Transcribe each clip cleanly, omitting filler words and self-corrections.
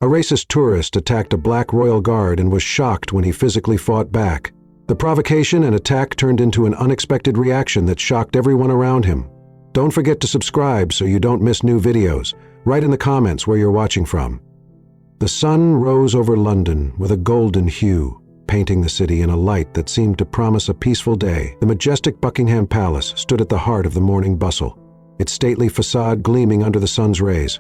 A racist tourist attacked a black royal guard and was shocked when he physically fought back. The provocation and attack turned into an unexpected reaction that shocked everyone around him. Don't forget to subscribe so you don't miss new videos. Write in the comments where you're watching from. The sun rose over London with a golden hue, painting the city in a light that seemed to promise a peaceful day. The majestic Buckingham Palace stood at the heart of the morning bustle, its stately facade gleaming under the sun's rays.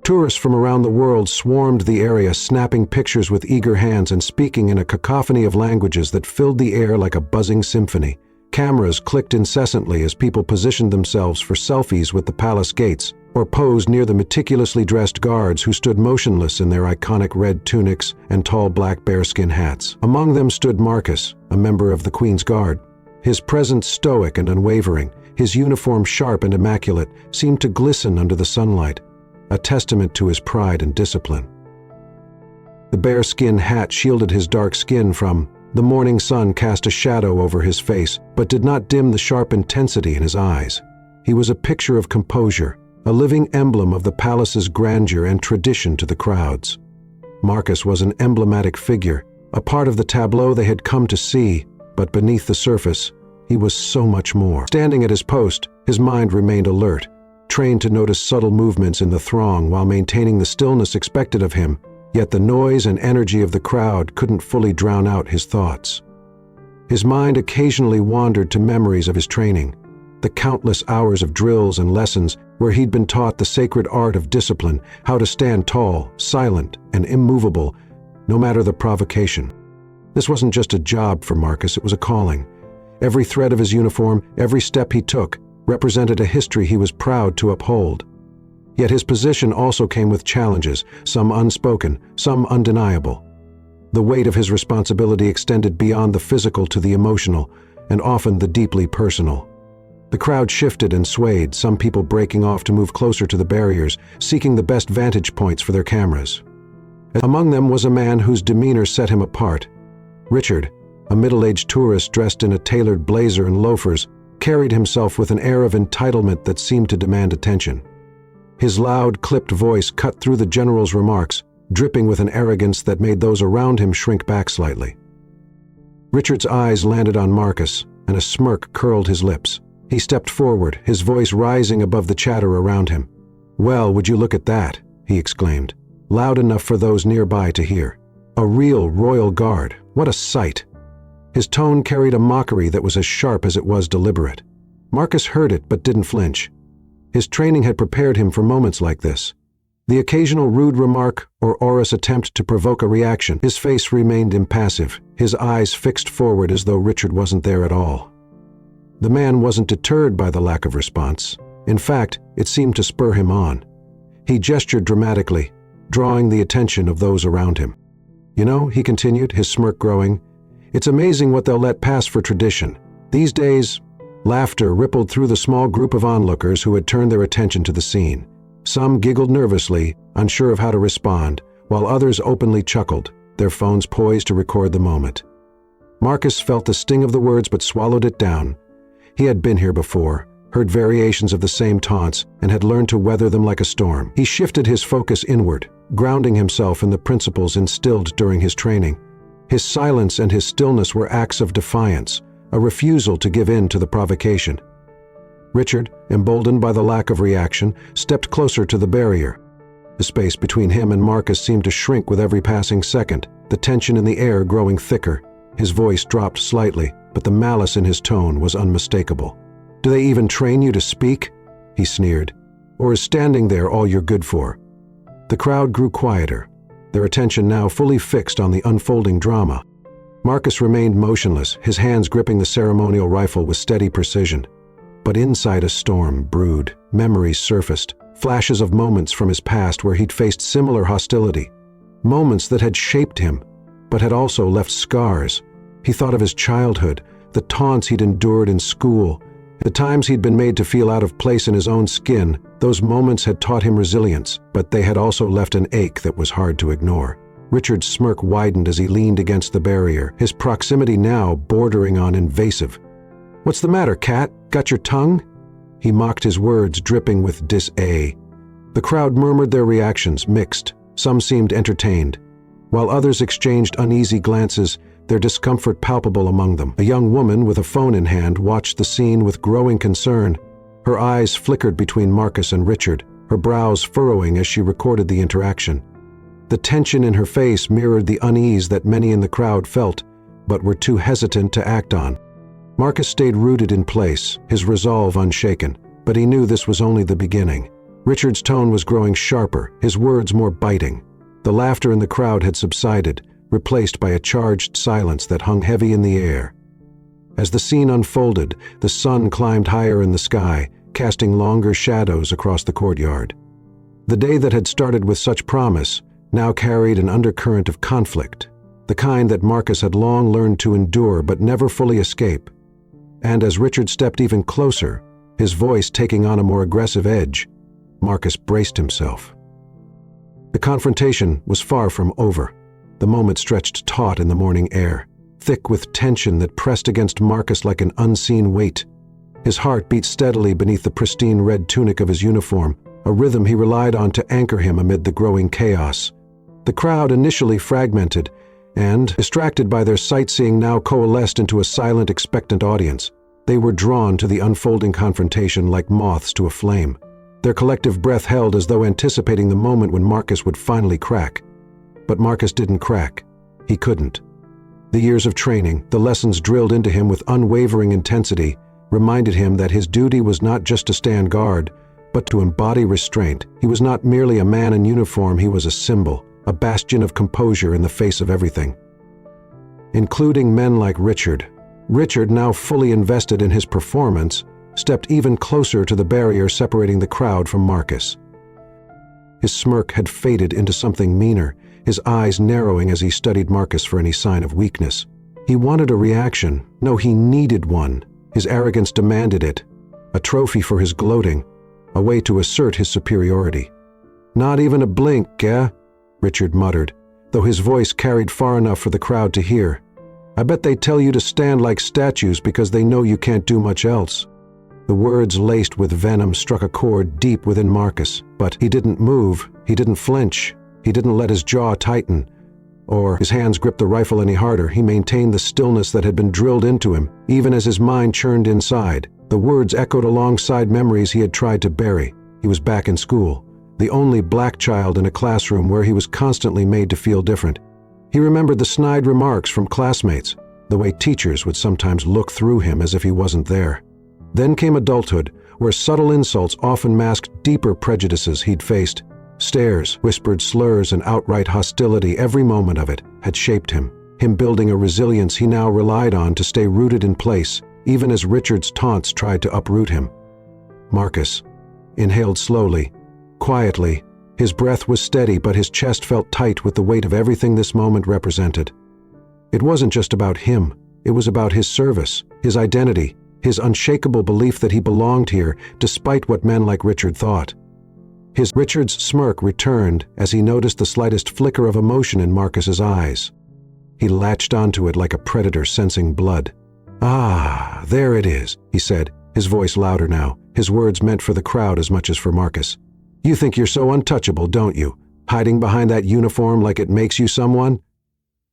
Tourists from around the world swarmed the area, snapping pictures with eager hands and speaking in a cacophony of languages that filled the air like a buzzing symphony. Cameras clicked incessantly as people positioned themselves for selfies with the palace gates, or posed near the meticulously dressed guards who stood motionless in their iconic red tunics and tall black bearskin hats. Among them stood Marcus, a member of the Queen's Guard. His presence stoic and unwavering, his uniform sharp and immaculate, seemed to glisten under the sunlight, a testament to his pride and discipline. The bearskin hat shielded his dark skin from the morning sun, cast a shadow over his face, but did not dim the sharp intensity in his eyes. He was a picture of composure, a living emblem of the palace's grandeur and tradition to the crowds. Marcus was an emblematic figure, a part of the tableau they had come to see, but beneath the surface, he was so much more. Standing at his post, his mind remained alert, trained to notice subtle movements in the throng while maintaining the stillness expected of him, yet the noise and energy of the crowd couldn't fully drown out his thoughts. His mind occasionally wandered to memories of his training, the countless hours of drills and lessons where he'd been taught the sacred art of discipline, how to stand tall, silent, and immovable, no matter the provocation. This wasn't just a job for Marcus, it was a calling. Every thread of his uniform, every step he took, represented a history he was proud to uphold. Yet his position also came with challenges, some unspoken, some undeniable. The weight of his responsibility extended beyond the physical to the emotional, and often the deeply personal. The crowd shifted and swayed, some people breaking off to move closer to the barriers, seeking the best vantage points for their cameras. Among them was a man whose demeanor set him apart. Richard, a middle-aged tourist dressed in a tailored blazer and loafers, carried himself with an air of entitlement that seemed to demand attention. His loud, clipped voice cut through the general's remarks, dripping with an arrogance that made those around him shrink back slightly. Richard's eyes landed on Marcus, and a smirk curled his lips. He stepped forward, his voice rising above the chatter around him. "Well, would you look at that?" he exclaimed, loud enough for those nearby to hear. "A real royal guard, what a sight!" His tone carried a mockery that was as sharp as it was deliberate. Marcus heard it but didn't flinch. His training had prepared him for moments like this. The occasional rude remark or orous attempt to provoke a reaction, his face remained impassive, his eyes fixed forward as though Richard wasn't there at all. The man wasn't deterred by the lack of response. In fact, it seemed to spur him on. He gestured dramatically, drawing the attention of those around him. "You know," he continued, his smirk growing, "it's amazing what they'll let pass for tradition. These days..." Laughter rippled through the small group of onlookers who had turned their attention to the scene. Some giggled nervously, unsure of how to respond, while others openly chuckled, their phones poised to record the moment. Marcus felt the sting of the words but swallowed it down. He had been here before, heard variations of the same taunts, and had learned to weather them like a storm. He shifted his focus inward, grounding himself in the principles instilled during his training. His silence and his stillness were acts of defiance, a refusal to give in to the provocation. Richard, emboldened by the lack of reaction, stepped closer to the barrier. The space between him and Marcus seemed to shrink with every passing second, the tension in the air growing thicker. His voice dropped slightly, but the malice in his tone was unmistakable. "Do they even train you to speak?" he sneered. "Or is standing there all you're good for?" The crowd grew quieter, their attention now fully fixed on the unfolding drama. Marcus remained motionless, his hands gripping the ceremonial rifle with steady precision. But inside a storm brewed, memories surfaced, flashes of moments from his past where he'd faced similar hostility. Moments that had shaped him, but had also left scars. He thought of his childhood, the taunts he'd endured in school, the times he'd been made to feel out of place in his own skin. Those moments had taught him resilience, but they had also left an ache that was hard to ignore. Richard's smirk widened as he leaned against the barrier, his proximity now bordering on invasive. "What's the matter, cat? Got your tongue?" He mocked, his words dripping with dis-a. The crowd murmured their reactions, mixed, Some seemed entertained, while others exchanged uneasy glances, their discomfort palpable among them. A young woman with a phone in hand watched the scene with growing concern. Her eyes flickered between Marcus and Richard, her brows furrowing as she recorded the interaction. The tension in her face mirrored the unease that many in the crowd felt, but were too hesitant to act on. Marcus stayed rooted in place, his resolve unshaken, but he knew this was only the beginning. Richard's tone was growing sharper, his words more biting. The laughter in the crowd had subsided, replaced by a charged silence that hung heavy in the air. As the scene unfolded, the sun climbed higher in the sky, casting longer shadows across the courtyard. The day that had started with such promise now carried an undercurrent of conflict, the kind that Marcus had long learned to endure but never fully escape. And as Richard stepped even closer, his voice taking on a more aggressive edge, Marcus braced himself. The confrontation was far from over. The moment stretched taut in the morning air, thick with tension that pressed against Marcus like an unseen weight. His heart beat steadily beneath the pristine red tunic of his uniform, a rhythm he relied on to anchor him amid the growing chaos. The crowd, initially fragmented and, distracted by their sightseeing, now coalesced into a silent, expectant audience. They were drawn to the unfolding confrontation like moths to a flame, their collective breath held as though anticipating the moment when Marcus would finally crack. But Marcus didn't crack. He couldn't. The years of training, the lessons drilled into him with unwavering intensity, reminded him that his duty was not just to stand guard, but to embody restraint. He was not merely a man in uniform, he was a symbol, a bastion of composure in the face of everything. Including men like Richard. Richard, now fully invested in his performance, stepped even closer to the barrier separating the crowd from Marcus. His smirk had faded into something meaner, his eyes narrowing as he studied Marcus for any sign of weakness. He wanted a reaction. No, he needed one. His arrogance demanded it. A trophy for his gloating, a way to assert his superiority. "Not even a blink, eh?" Richard muttered, though his voice carried far enough for the crowd to hear. "I bet they tell you to stand like statues because they know you can't do much else." The words laced with venom struck a chord deep within Marcus, but he didn't move, he didn't flinch, he didn't let his jaw tighten, or his hands grip the rifle any harder. He maintained the stillness that had been drilled into him, even as his mind churned inside. The words echoed alongside memories he had tried to bury. He was back in school, the only black child in a classroom where he was constantly made to feel different. He remembered the snide remarks from classmates, the way teachers would sometimes look through him as if he wasn't there. Then came adulthood, where subtle insults often masked deeper prejudices he'd faced. Stares, whispered slurs, and outright hostility, every moment of it, had shaped him building a resilience he now relied on to stay rooted in place, even as Richard's taunts tried to uproot him. Marcus inhaled slowly, quietly. His breath was steady, but his chest felt tight with the weight of everything this moment represented. It wasn't just about him, it was about his service, his identity, his unshakable belief that he belonged here, despite what men like Richard thought. Richard's smirk returned as he noticed the slightest flicker of emotion in Marcus's eyes. He latched onto it like a predator sensing blood. "Ah, there it is," he said, his voice louder now, his words meant for the crowd as much as for Marcus. "You think you're so untouchable, don't you? Hiding behind that uniform like it makes you someone?"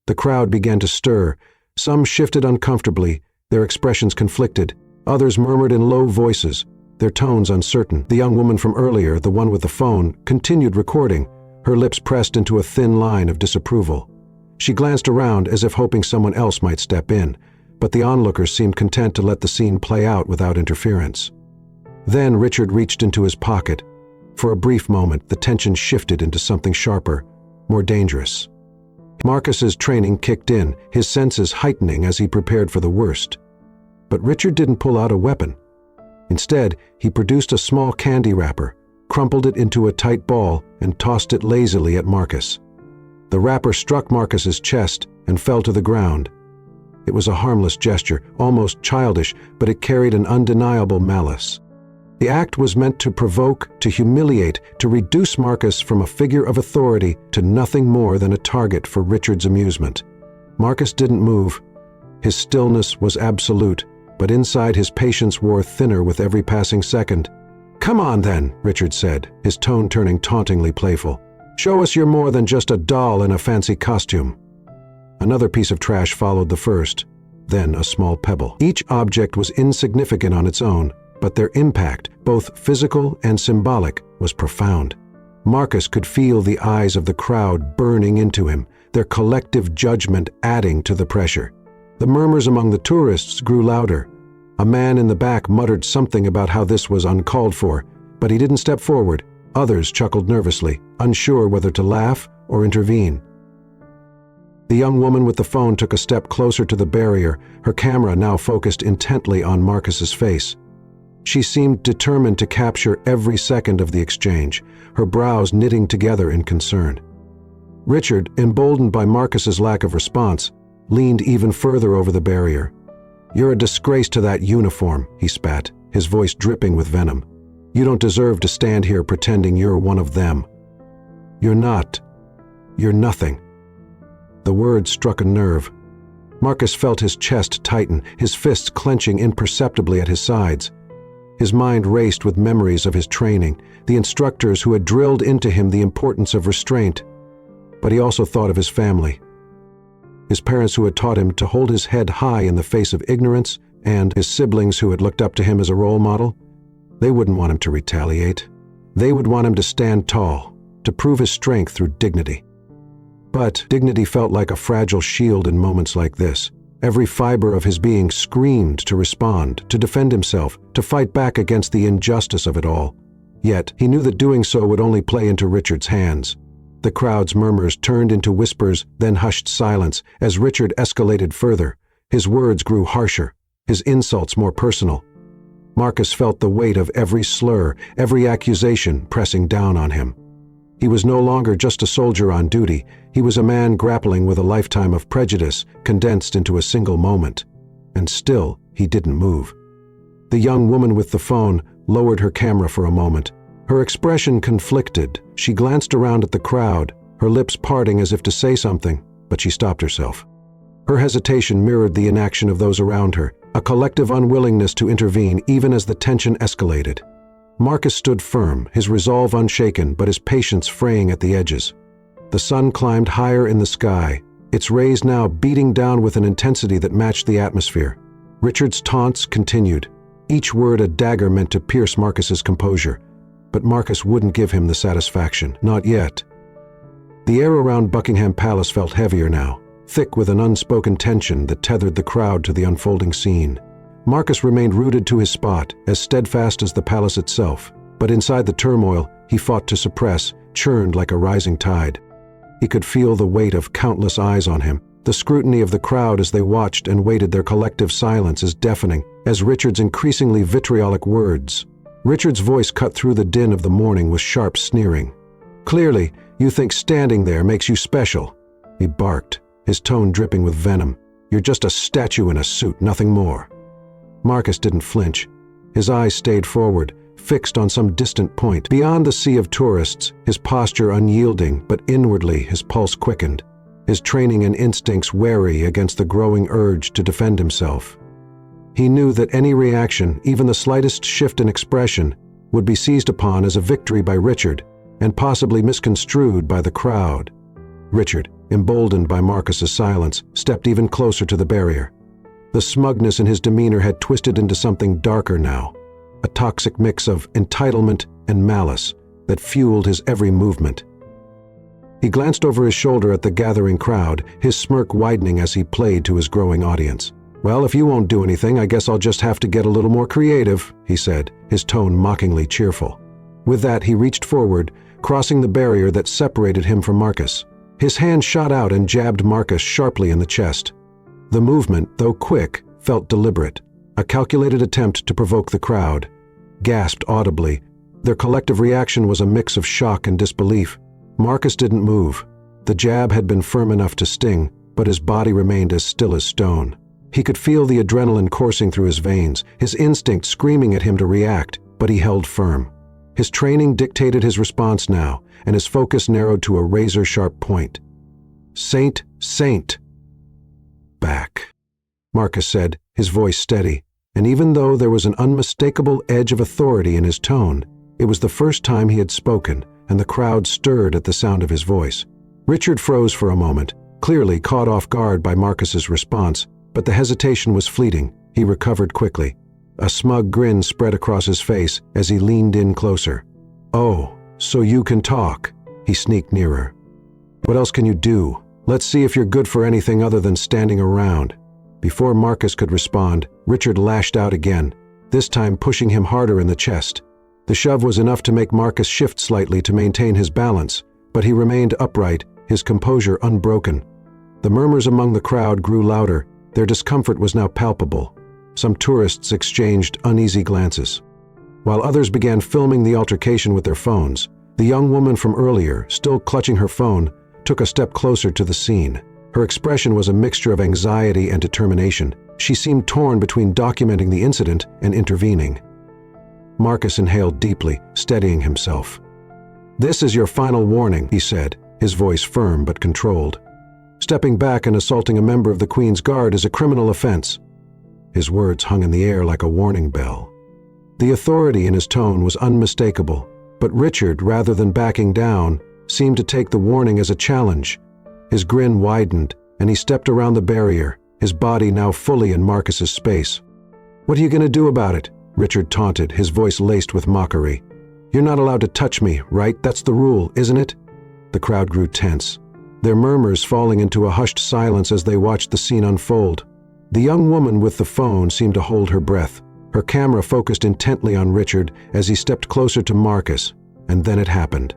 The crowd began to stir. Some shifted uncomfortably, their expressions conflicted. Others murmured in low voices, their tones uncertain. The young woman from earlier, the one with the phone, continued recording, her lips pressed into a thin line of disapproval. She glanced around as if hoping someone else might step in, but the onlookers seemed content to let the scene play out without interference. Then Richard reached into his pocket. For a brief moment, the tension shifted into something sharper, more dangerous. Marcus's training kicked in, his senses heightening as he prepared for the worst. But Richard didn't pull out a weapon. Instead, he produced a small candy wrapper, crumpled it into a tight ball, and tossed it lazily at Marcus. The wrapper struck Marcus's chest and fell to the ground. It was a harmless gesture, almost childish, but it carried an undeniable malice. The act was meant to provoke, to humiliate, to reduce Marcus from a figure of authority to nothing more than a target for Richard's amusement. Marcus didn't move. His stillness was absolute, but inside his patience wore thinner with every passing second. "Come on then," Richard said, his tone turning tauntingly playful. Show us you're more than just a doll in a fancy costume." Another piece of trash followed the first, then a small pebble. Each object was insignificant on its own, but their impact, both physical and symbolic, was profound. Marcus could feel the eyes of the crowd burning into him, their collective judgment adding to the pressure. The murmurs among the tourists grew louder. A man in the back muttered something about how this was uncalled for, but he didn't step forward. Others chuckled nervously, unsure whether to laugh or intervene. The young woman with the phone took a step closer to the barrier, her camera now focused intently on Marcus's face. She seemed determined to capture every second of the exchange, her brows knitting together in concern. Richard, emboldened by Marcus's lack of response, leaned even further over the barrier. "You're a disgrace to that uniform," he spat, his voice dripping with venom. "You don't deserve to stand here pretending you're one of them. You're not. You're nothing." The words struck a nerve. Marcus felt his chest tighten, his fists clenching imperceptibly at his sides. His mind raced with memories of his training, the instructors who had drilled into him the importance of restraint. But he also thought of his family. His parents who had taught him to hold his head high in the face of ignorance, and his siblings who had looked up to him as a role model. They wouldn't want him to retaliate. They would want him to stand tall, to prove his strength through dignity. But dignity felt like a fragile shield in moments like this. Every fiber of his being screamed to respond, to defend himself, to fight back against the injustice of it all. Yet he knew that doing so would only play into Richard's hands. The crowd's murmurs turned into whispers, then hushed silence as Richard escalated further. His words grew harsher, his insults more personal. Marcus felt the weight of every slur, every accusation pressing down on him. He was no longer just a soldier on duty. He was a man grappling with a lifetime of prejudice condensed into a single moment. And still, he didn't move. The young woman with the phone lowered her camera for a moment. Her expression conflicted. She glanced around at the crowd, her lips parting as if to say something, but she stopped herself. Her hesitation mirrored the inaction of those around her, a collective unwillingness to intervene even as the tension escalated. Marcus stood firm, his resolve unshaken, but his patience fraying at the edges. The sun climbed higher in the sky, its rays now beating down with an intensity that matched the atmosphere. Richard's taunts continued, each word a dagger meant to pierce Marcus's composure. But Marcus wouldn't give him the satisfaction, not yet. The air around Buckingham Palace felt heavier now, thick with an unspoken tension that tethered the crowd to the unfolding scene. Marcus remained rooted to his spot, as steadfast as the palace itself, but inside the turmoil he fought to suppress, churned like a rising tide. He could feel the weight of countless eyes on him, the scrutiny of the crowd as they watched and waited, their collective silence as deafening as Richard's increasingly vitriolic words. Richard's voice cut through the din of the morning with sharp sneering. "Clearly, you think standing there makes you special," he barked, his tone dripping with venom. "You're just a statue in a suit, nothing more." Marcus didn't flinch. His eyes stayed forward, fixed on some distant point. Beyond the sea of tourists, his posture unyielding, but inwardly his pulse quickened, his training and instincts wary against the growing urge to defend himself. He knew that any reaction, even the slightest shift in expression, would be seized upon as a victory by Richard, and possibly misconstrued by the crowd. Richard, emboldened by Marcus's silence, stepped even closer to the barrier. The smugness in his demeanor had twisted into something darker now, a toxic mix of entitlement and malice that fueled his every movement. He glanced over his shoulder at the gathering crowd, his smirk widening as he played to his growing audience. "Well, if you won't do anything, I guess I'll just have to get a little more creative," he said, his tone mockingly cheerful. With that, he reached forward, crossing the barrier that separated him from Marcus. His hand shot out and jabbed Marcus sharply in the chest. The movement, though quick, felt deliberate, a calculated attempt to provoke the crowd. Gasped audibly. Their collective reaction was a mix of shock and disbelief. Marcus didn't move. The jab had been firm enough to sting, but his body remained as still as stone. He could feel the adrenaline coursing through his veins, his instinct screaming at him to react, but he held firm. His training dictated his response now, and his focus narrowed to a razor-sharp point. "Saint, Saint!" "Back," Marcus said, his voice steady, and even though there was an unmistakable edge of authority in his tone, it was the first time he had spoken, and the crowd stirred at the sound of his voice. Richard froze for a moment, clearly caught off guard by Marcus's response, but the hesitation was fleeting. He recovered quickly. A smug grin spread across his face as he leaned in closer. "Oh, so you can talk." He sneaked nearer. "What else can you do? Let's see if you're good for anything other than standing around." Before Marcus could respond, Richard lashed out again, this time pushing him harder in the chest. The shove was enough to make Marcus shift slightly to maintain his balance, but he remained upright, his composure unbroken. The murmurs among the crowd grew louder. Their discomfort was now palpable. Some tourists exchanged uneasy glances. While others began filming the altercation with their phones, the young woman from earlier, still clutching her phone, took a step closer to the scene. Her expression was a mixture of anxiety and determination. She seemed torn between documenting the incident and intervening. Marcus inhaled deeply, steadying himself. "This is your final warning," he said, his voice firm but controlled. "Stepping back and assaulting a member of the Queen's Guard is a criminal offense." His words hung in the air like a warning bell. The authority in his tone was unmistakable, but Richard, rather than backing down, seemed to take the warning as a challenge. His grin widened, and he stepped around the barrier, his body now fully in Marcus's space. "What are you going to do about it?" Richard taunted, his voice laced with mockery. "You're not allowed to touch me, right? That's the rule, isn't it?" The crowd grew tense, their murmurs falling into a hushed silence as they watched the scene unfold. The young woman with the phone seemed to hold her breath, her camera focused intently on Richard as he stepped closer to Marcus, and then it happened.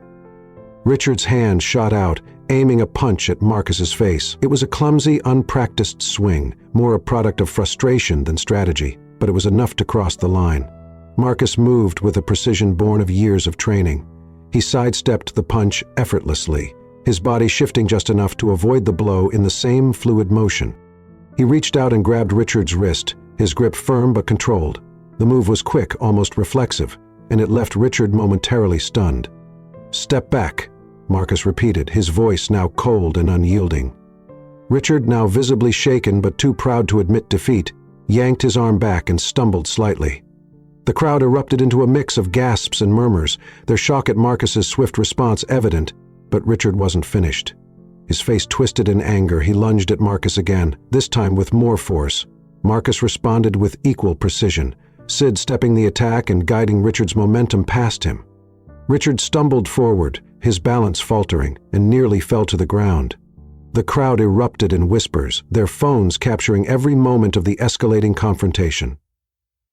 Richard's hand shot out, aiming a punch at Marcus's face. It was a clumsy, unpracticed swing, more a product of frustration than strategy, but it was enough to cross the line. Marcus moved with a precision born of years of training. He sidestepped the punch effortlessly, his body shifting just enough to avoid the blow in the same fluid motion. He reached out and grabbed Richard's wrist, his grip firm but controlled. The move was quick, almost reflexive, and it left Richard momentarily stunned. "Step back," Marcus repeated, his voice now cold and unyielding. Richard, now visibly shaken but too proud to admit defeat, yanked his arm back and stumbled slightly. The crowd erupted into a mix of gasps and murmurs, their shock at Marcus's swift response evident, but Richard wasn't finished. His face twisted in anger, he lunged at Marcus again, this time with more force. Marcus responded with equal precision, Sid stepping the attack and guiding Richard's momentum past him. Richard stumbled forward, his balance faltering, and nearly fell to the ground. The crowd erupted in whispers, their phones capturing every moment of the escalating confrontation.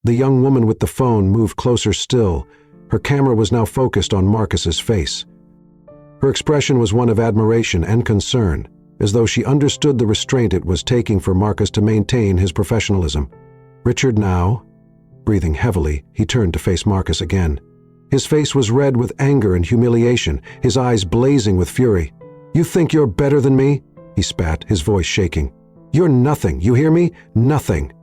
The young woman with the phone moved closer still. Her camera was now focused on Marcus's face. Her expression was one of admiration and concern, as though she understood the restraint it was taking for Marcus to maintain his professionalism. Richard now, breathing heavily, he turned to face Marcus again. His face was red with anger and humiliation, his eyes blazing with fury. "You think you're better than me?" he spat, his voice shaking. "You're nothing, you hear me? Nothing."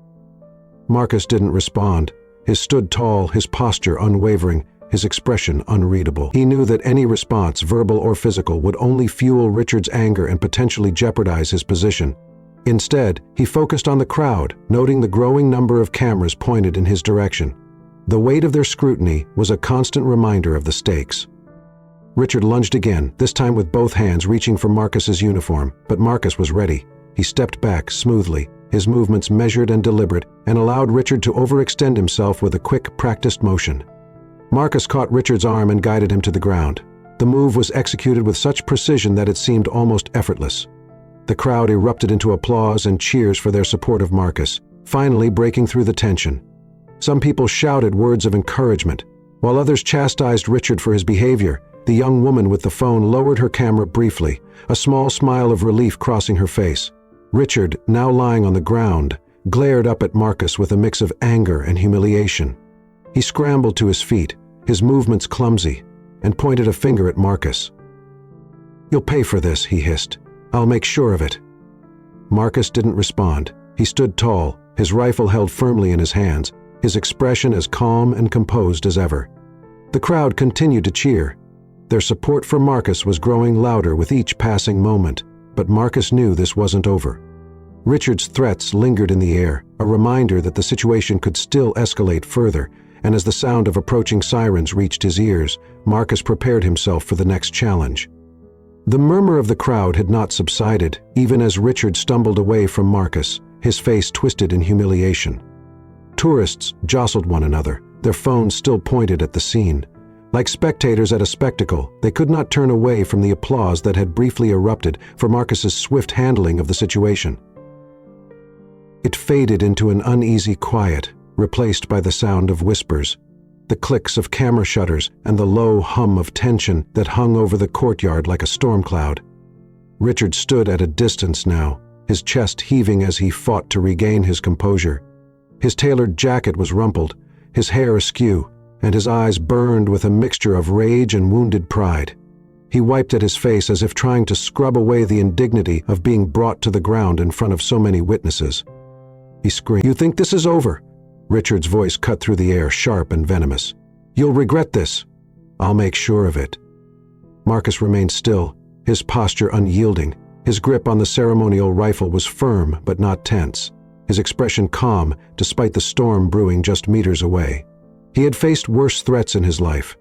Marcus didn't respond. He stood tall, his posture unwavering, his expression unreadable. He knew that any response, verbal or physical, would only fuel Richard's anger and potentially jeopardize his position. Instead, he focused on the crowd, noting the growing number of cameras pointed in his direction. The weight of their scrutiny was a constant reminder of the stakes. Richard lunged again, this time with both hands reaching for Marcus's uniform, but Marcus was ready. He stepped back smoothly, his movements measured and deliberate, and allowed Richard to overextend himself with a quick, practiced motion. Marcus caught Richard's arm and guided him to the ground. The move was executed with such precision that it seemed almost effortless. The crowd erupted into applause and cheers for their support of Marcus, finally breaking through the tension. Some people shouted words of encouragement, while others chastised Richard for his behavior. The young woman with the phone lowered her camera briefly, a small smile of relief crossing her face. Richard, now lying on the ground, glared up at Marcus with a mix of anger and humiliation. He scrambled to his feet, his movements clumsy, and pointed a finger at Marcus. "You'll pay for this," he hissed. "I'll make sure of it." Marcus didn't respond. He stood tall, his rifle held firmly in his hands, his expression as calm and composed as ever. The crowd continued to cheer. Their support for Marcus was growing louder with each passing moment, but Marcus knew this wasn't over. Richard's threats lingered in the air, a reminder that the situation could still escalate further, and as the sound of approaching sirens reached his ears, Marcus prepared himself for the next challenge. The murmur of the crowd had not subsided, even as Richard stumbled away from Marcus, his face twisted in humiliation. Tourists jostled one another, their phones still pointed at the scene. Like spectators at a spectacle, they could not turn away from the applause that had briefly erupted for Marcus's swift handling of the situation. It faded into an uneasy quiet, replaced by the sound of whispers, the clicks of camera shutters, and the low hum of tension that hung over the courtyard like a storm cloud. Richard stood at a distance now, his chest heaving as he fought to regain his composure. His tailored jacket was rumpled, his hair askew, and his eyes burned with a mixture of rage and wounded pride. He wiped at his face as if trying to scrub away the indignity of being brought to the ground in front of so many witnesses. He screamed, "You think this is over?" Richard's voice cut through the air, sharp and venomous. "You'll regret this." "I'll make sure of it." Marcus remained still, his posture unyielding. His grip on the ceremonial rifle was firm but not tense, his expression calm despite the storm brewing just meters away. He had faced worse threats in his life,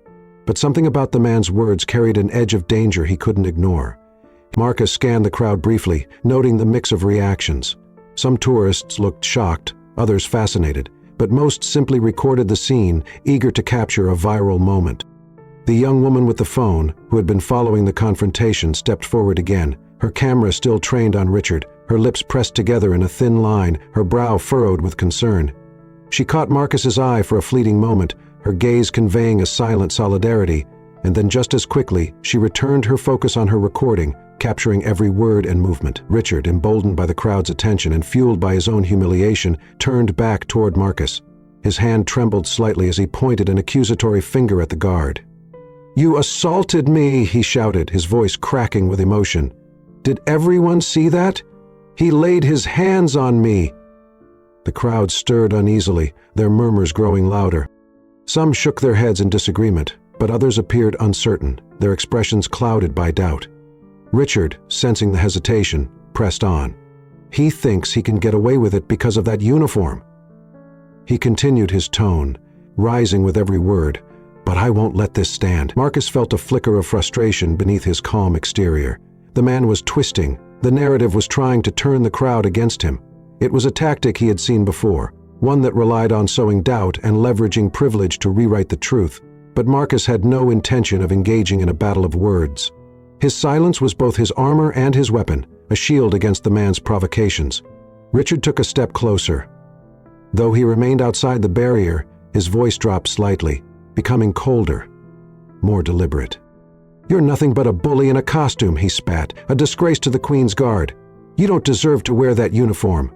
but something about the man's words carried an edge of danger he couldn't ignore. Marcus scanned the crowd briefly, noting the mix of reactions. Some tourists looked shocked, others fascinated, but most simply recorded the scene, eager to capture a viral moment. The young woman with the phone, who had been following the confrontation, stepped forward again, her camera still trained on Richard, her lips pressed together in a thin line, her brow furrowed with concern. She caught Marcus's eye for a fleeting moment, her gaze conveying a silent solidarity, and then just as quickly, she returned her focus on her recording, capturing every word and movement. Richard, emboldened by the crowd's attention and fueled by his own humiliation, turned back toward Marcus. His hand trembled slightly as he pointed an accusatory finger at the guard. "You assaulted me," he shouted, his voice cracking with emotion. "Did everyone see that? He laid his hands on me." The crowd stirred uneasily, their murmurs growing louder. Some shook their heads in disagreement, but others appeared uncertain, their expressions clouded by doubt. Richard, sensing the hesitation, pressed on. "He thinks he can get away with it because of that uniform." He continued his tone, rising with every word, "But I won't let this stand." Marcus felt a flicker of frustration beneath his calm exterior. The man was twisting. The narrative was trying to turn the crowd against him. It was a tactic he had seen before, one that relied on sowing doubt and leveraging privilege to rewrite the truth. But Marcus had no intention of engaging in a battle of words. His silence was both his armor and his weapon, a shield against the man's provocations. Richard took a step closer. Though he remained outside the barrier, his voice dropped slightly, becoming colder, more deliberate. "You're nothing but a bully in a costume," he spat, "a disgrace to the Queen's Guard. You don't deserve to wear that uniform."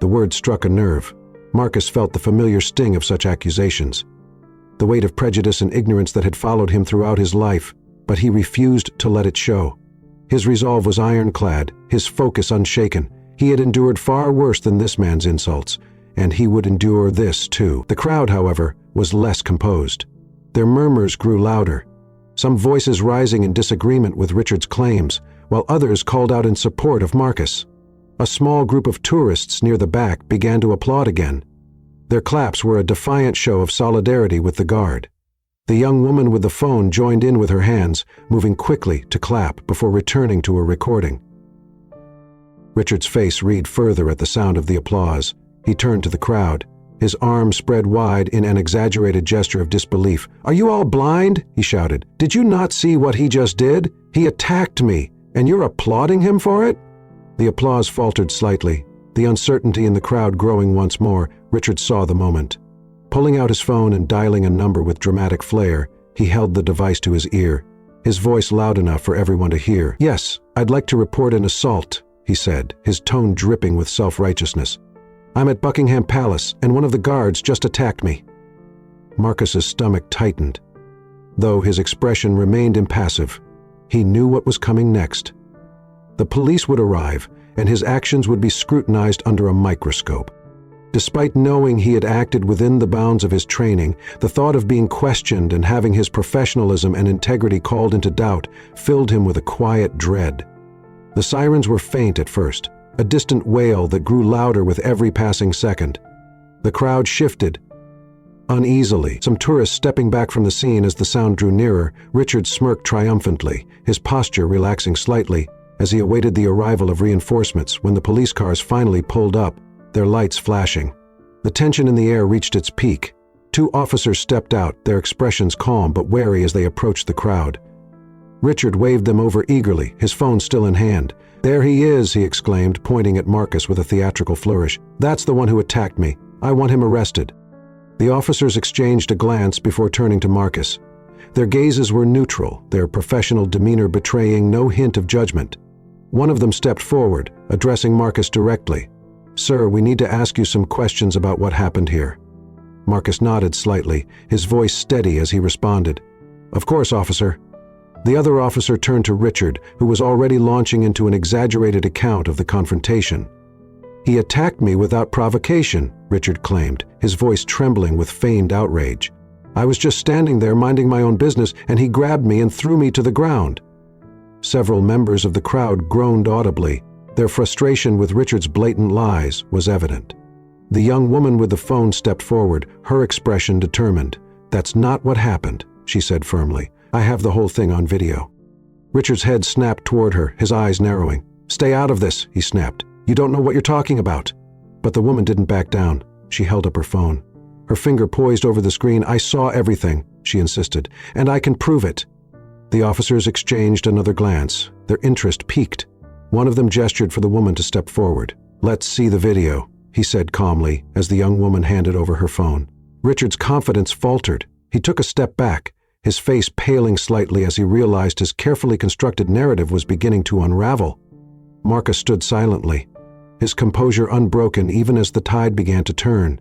The word struck a nerve. Marcus felt the familiar sting of such accusations, the weight of prejudice and ignorance that had followed him throughout his life, but he refused to let it show. His resolve was ironclad, his focus unshaken. He had endured far worse than this man's insults, and he would endure this too. The crowd, however, was less composed. Their murmurs grew louder, some voices rising in disagreement with Richard's claims, while others called out in support of Marcus. A small group of tourists near the back began to applaud again. Their claps were a defiant show of solidarity with the guard. The young woman with the phone joined in with her hands, moving quickly to clap before returning to her recording. Richard's face reeled further at the sound of the applause. He turned to the crowd, his arms spread wide in an exaggerated gesture of disbelief. "Are you all blind?" he shouted. "Did you not see what he just did? He attacked me, and you're applauding him for it?" The applause faltered slightly, the uncertainty in the crowd growing once more. Richard saw the moment. Pulling out his phone and dialing a number with dramatic flair, he held the device to his ear, his voice loud enough for everyone to hear. "Yes, I'd like to report an assault," he said, his tone dripping with self-righteousness. "I'm at Buckingham Palace, and one of the guards just attacked me." Marcus's stomach tightened. Though his expression remained impassive, he knew what was coming next. The police would arrive, and his actions would be scrutinized under a microscope. Despite knowing he had acted within the bounds of his training, the thought of being questioned and having his professionalism and integrity called into doubt filled him with a quiet dread. The sirens were faint at first, a distant wail that grew louder with every passing second. The crowd shifted, Uneasily, some tourists stepping back from the scene as the sound drew nearer, Richard smirked triumphantly, his posture relaxing slightly as he awaited the arrival of reinforcements when the police cars finally pulled up, their lights flashing. The tension in the air reached its peak. 2 officers stepped out, their expressions calm but wary as they approached the crowd. Richard waved them over eagerly, his phone still in hand. "There he is," he exclaimed, pointing at Marcus with a theatrical flourish. "That's the one who attacked me. I want him arrested." The officers exchanged a glance before turning to Marcus. Their gazes were neutral, their professional demeanor betraying no hint of judgment. One of them stepped forward, addressing Marcus directly. "Sir, we need to ask you some questions about what happened here." Marcus nodded slightly, his voice steady as he responded. "Of course, officer." The other officer turned to Richard, who was already launching into an exaggerated account of the confrontation. "He attacked me without provocation," Richard claimed, his voice trembling with feigned outrage. "I was just standing there minding my own business, and he grabbed me and threw me to the ground." Several members of the crowd groaned audibly. Their frustration with Richard's blatant lies was evident. The young woman with the phone stepped forward, her expression determined. "That's not what happened," she said firmly. "I have the whole thing on video." Richard's head snapped toward her, his eyes narrowing. "Stay out of this," he snapped. "You don't know what you're talking about." But the woman didn't back down. She held up her phone. Her finger poised over the screen. "I saw everything," she insisted, "and I can prove it." The officers exchanged another glance. Their interest piqued. One of them gestured for the woman to step forward. "Let's see the video," he said calmly as the young woman handed over her phone. Richard's confidence faltered. He took a step back, his face paling slightly as he realized his carefully constructed narrative was beginning to unravel. Marcus stood silently, his composure unbroken even as the tide began to turn.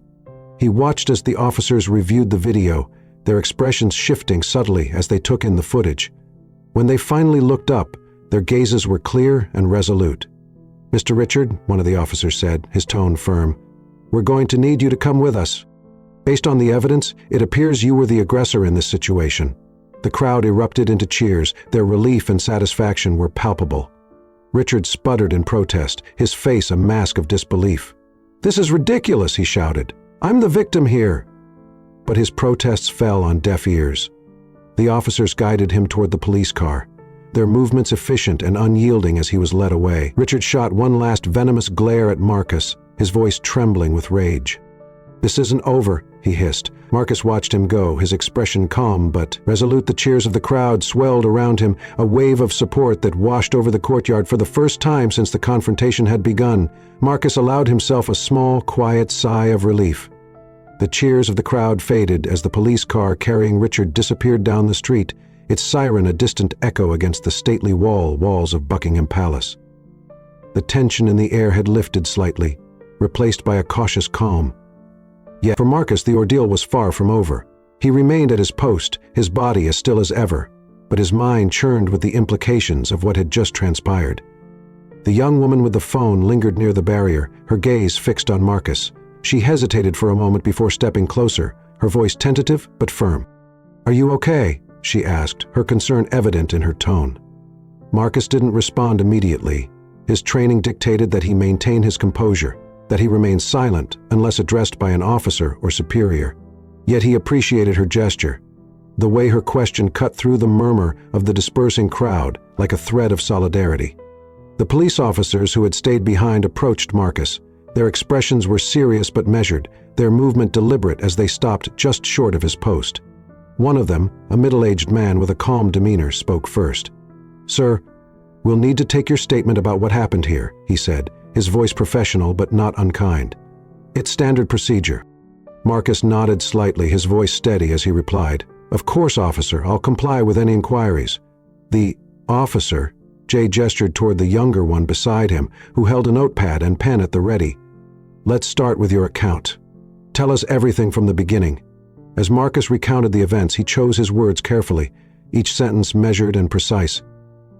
He watched as the officers reviewed the video, their expressions shifting subtly as they took in the footage. When they finally looked up, their gazes were clear and resolute. "Mr. Richard," one of the officers said, his tone firm, "we're going to need you to come with us. Based on the evidence, it appears you were the aggressor in this situation." The crowd erupted into cheers. Their relief and satisfaction were palpable. Richard sputtered in protest, his face a mask of disbelief. "This is ridiculous," he shouted. "I'm the victim here." But his protests fell on deaf ears. The officers guided him toward the police car, their movements efficient and unyielding as he was led away. Richard shot one last venomous glare at Marcus, his voice trembling with rage. "This isn't over," he hissed. Marcus watched him go, his expression calm but resolute. The cheers of the crowd swelled around him, a wave of support that washed over the courtyard. For the first time since the confrontation had begun, Marcus allowed himself a small, quiet sigh of relief. The cheers of the crowd faded as the police car carrying Richard disappeared down the street, its siren a distant echo against the stately walls of Buckingham Palace. The tension in the air had lifted slightly, replaced by a cautious calm. Yet for Marcus the ordeal was far from over. He remained at his post, his body as still as ever, but his mind churned with the implications of what had just transpired. The young woman with the phone lingered near the barrier, her gaze fixed on Marcus. She hesitated for a moment before stepping closer, her voice tentative but firm. "Are you okay?" she asked, her concern evident in her tone. Marcus didn't respond immediately. His training dictated that he maintain his composure, that he remain silent unless addressed by an officer or superior. Yet he appreciated her gesture, the way her question cut through the murmur of the dispersing crowd like a thread of solidarity. The police officers who had stayed behind approached Marcus. Their expressions were serious but measured, their movement deliberate as they stopped just short of his post. One of them, a middle-aged man with a calm demeanor, spoke first. "Sir, we'll need to take your statement about what happened here," he said, his voice professional but not unkind. "It's standard procedure." Marcus nodded slightly, his voice steady as he replied, "Of course, officer, I'll comply with any inquiries." The officer, Jay gestured toward the younger one beside him, who held a notepad and pen at the ready. "Let's start with your account. Tell us everything from the beginning." As Marcus recounted the events, he chose his words carefully, each sentence measured and precise.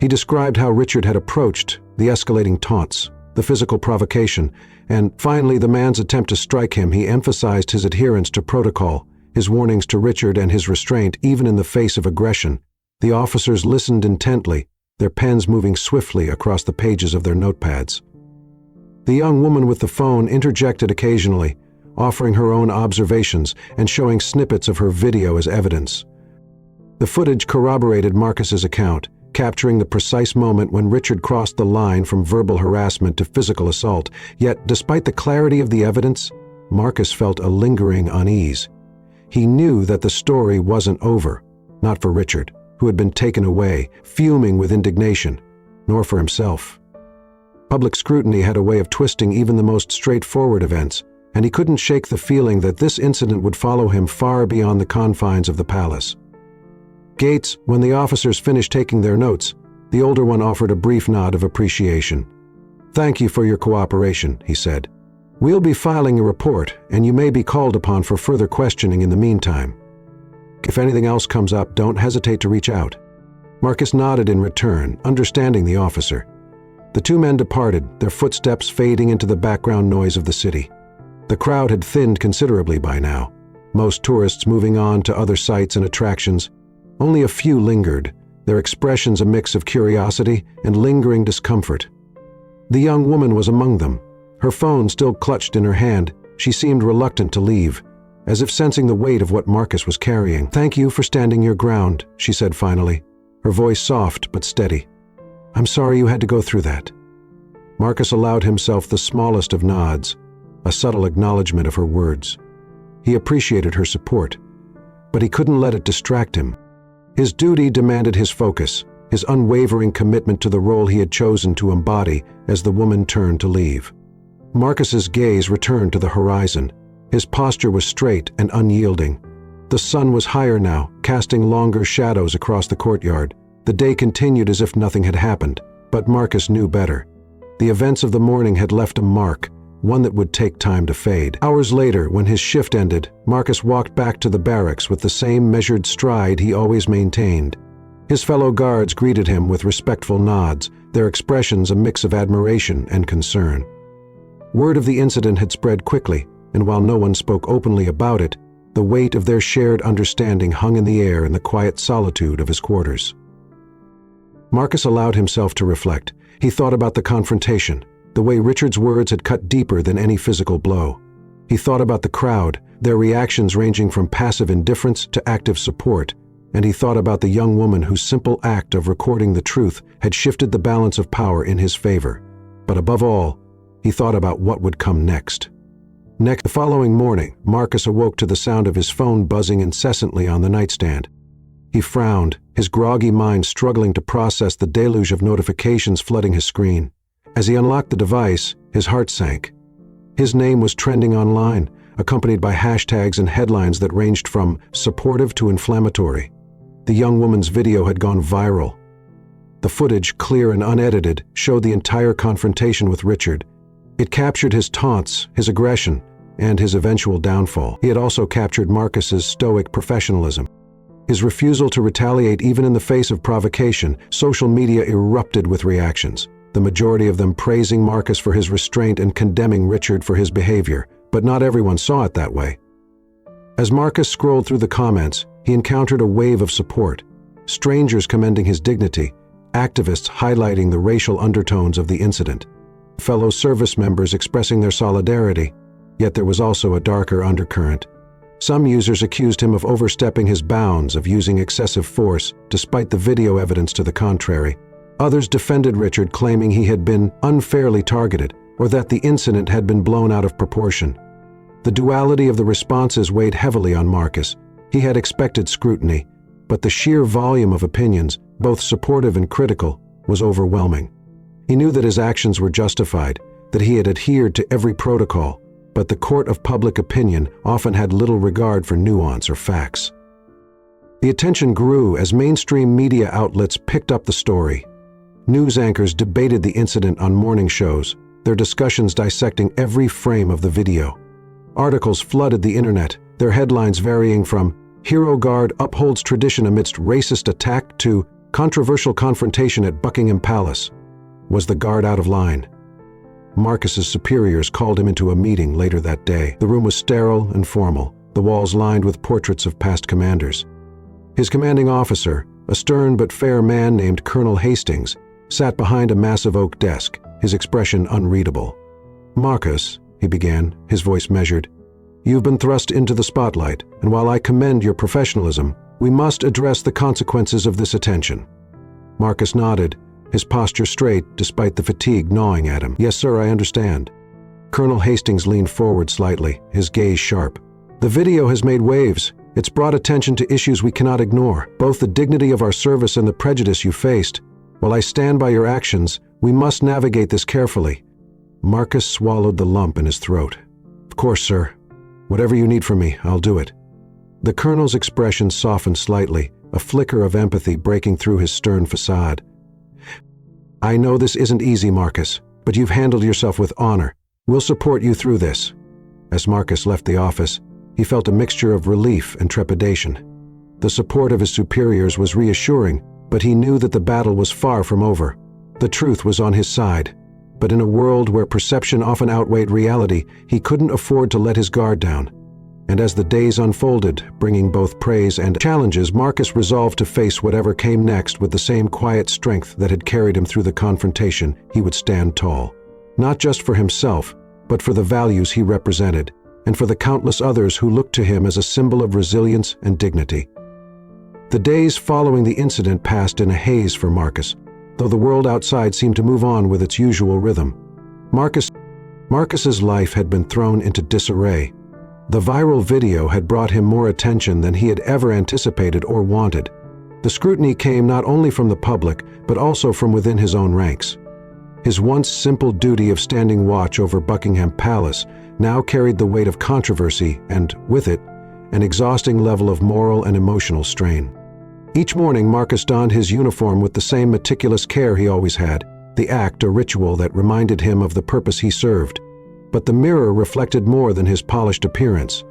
He described how Richard had approached, the escalating taunts, the physical provocation, and finally the man's attempt to strike him. He emphasized his adherence to protocol, his warnings to Richard and his restraint even in the face of aggression. The officers listened intently, their pens moving swiftly across the pages of their notepads. The young woman with the phone interjected occasionally, offering her own observations and showing snippets of her video as evidence. The footage corroborated Marcus's account, capturing the precise moment when Richard crossed the line from verbal harassment to physical assault. Yet, despite the clarity of the evidence, Marcus felt a lingering unease. He knew that the story wasn't over, not for Richard, who had been taken away, fuming with indignation, nor for himself. Public scrutiny had a way of twisting even the most straightforward events, and he couldn't shake the feeling that this incident would follow him far beyond the confines of the palace. Gates, when the officers finished taking their notes, the older one offered a brief nod of appreciation. "Thank you for your cooperation," he said. "We'll be filing a report, and you may be called upon for further questioning in the meantime. If anything else comes up, don't hesitate to reach out." Marcus nodded in return, understanding the officer. The two men departed, their footsteps fading into the background noise of the city. The crowd had thinned considerably by now, most tourists moving on to other sites and attractions. Only a few lingered, their expressions a mix of curiosity and lingering discomfort. The young woman was among them. Her phone still clutched in her hand, she seemed reluctant to leave, as if sensing the weight of what Marcus was carrying. "Thank you for standing your ground," she said finally, her voice soft but steady. "I'm sorry you had to go through that." Marcus allowed himself the smallest of nods, a subtle acknowledgement of her words. He appreciated her support, but he couldn't let it distract him. His duty demanded his focus, his unwavering commitment to the role he had chosen to embody as the woman turned to leave. Marcus's gaze returned to the horizon. His posture was straight and unyielding. The sun was higher now, casting longer shadows across the courtyard. The day continued as if nothing had happened, but Marcus knew better. The events of the morning had left a mark, one that would take time to fade. Hours later, when his shift ended, Marcus walked back to the barracks with the same measured stride he always maintained. His fellow guards greeted him with respectful nods, their expressions a mix of admiration and concern. Word of the incident had spread quickly, and while no one spoke openly about it, the weight of their shared understanding hung in the air in the quiet solitude of his quarters. Marcus allowed himself to reflect. He thought about the confrontation, the way Richard's words had cut deeper than any physical blow. He thought about the crowd, their reactions ranging from passive indifference to active support, and he thought about the young woman whose simple act of recording the truth had shifted the balance of power in his favor. But above all, he thought about what would come next. The following morning, Marcus awoke to the sound of his phone buzzing incessantly on the nightstand. He frowned, his groggy mind struggling to process the deluge of notifications flooding his screen. As he unlocked the device, his heart sank. His name was trending online, accompanied by hashtags and headlines that ranged from supportive to inflammatory. The young woman's video had gone viral. The footage, clear and unedited, showed the entire confrontation with Richard. It captured his taunts, his aggression, and his eventual downfall. It had also captured Marcus's stoic professionalism. His refusal to retaliate even in the face of provocation. Social media erupted with reactions, the majority of them praising Marcus for his restraint and condemning Richard for his behavior, but not everyone saw it that way. As Marcus scrolled through the comments, he encountered a wave of support, strangers commending his dignity, activists highlighting the racial undertones of the incident, fellow service members expressing their solidarity, yet there was also a darker undercurrent. Some users accused him of overstepping his bounds, of using excessive force, despite the video evidence to the contrary. Others defended Richard, claiming he had been unfairly targeted, or that the incident had been blown out of proportion. The duality of the responses weighed heavily on Marcus. He had expected scrutiny, but the sheer volume of opinions, both supportive and critical, was overwhelming. He knew that his actions were justified, that he had adhered to every protocol, but the court of public opinion often had little regard for nuance or facts. The attention grew as mainstream media outlets picked up the story. News anchors debated the incident on morning shows, their discussions dissecting every frame of the video. Articles flooded the internet, their headlines varying from "Hero Guard upholds tradition amidst racist attack" to "Controversial confrontation at Buckingham Palace." Was the guard out of line? Marcus's superiors called him into a meeting later that day. The room was sterile and formal, the walls lined with portraits of past commanders. His commanding officer, a stern but fair man named Colonel Hastings, sat behind a massive oak desk, his expression unreadable. "Marcus," he began, his voice measured, You've been thrust into the spotlight, and while I commend your professionalism, we must address the consequences of this attention." Marcus nodded, his posture straight despite the fatigue gnawing at him. "Yes, sir, I understand." Colonel Hastings leaned forward slightly, his gaze sharp. "The video has made waves. It's brought attention to issues we cannot ignore, both the dignity of our service and the prejudice you faced. While I stand by your actions, we must navigate this carefully." Marcus swallowed the lump in his throat. "Of course, sir. Whatever you need from me, I'll do it." The colonel's expression softened slightly, a flicker of empathy breaking through his stern facade. "I know this isn't easy, Marcus, but you've handled yourself with honor. We'll support you through this." As Marcus left the office, he felt a mixture of relief and trepidation. The support of his superiors was reassuring, but he knew that the battle was far from over. The truth was on his side. But in a world where perception often outweighed reality, he couldn't afford to let his guard down. And as the days unfolded, bringing both praise and challenges, Marcus resolved to face whatever came next with the same quiet strength that had carried him through the confrontation. He would stand tall, not just for himself, but for the values he represented, and for the countless others who looked to him as a symbol of resilience and dignity. The days following the incident passed in a haze for Marcus, though the world outside seemed to move on with its usual rhythm. Marcus's life had been thrown into disarray. The viral video had brought him more attention than he had ever anticipated or wanted. The scrutiny came not only from the public, but also from within his own ranks. His once simple duty of standing watch over Buckingham Palace now carried the weight of controversy and, with it, an exhausting level of moral and emotional strain. Each morning, Marcus donned his uniform with the same meticulous care he always had, the act a ritual that reminded him of the purpose he served. But the mirror reflected more than his polished appearance.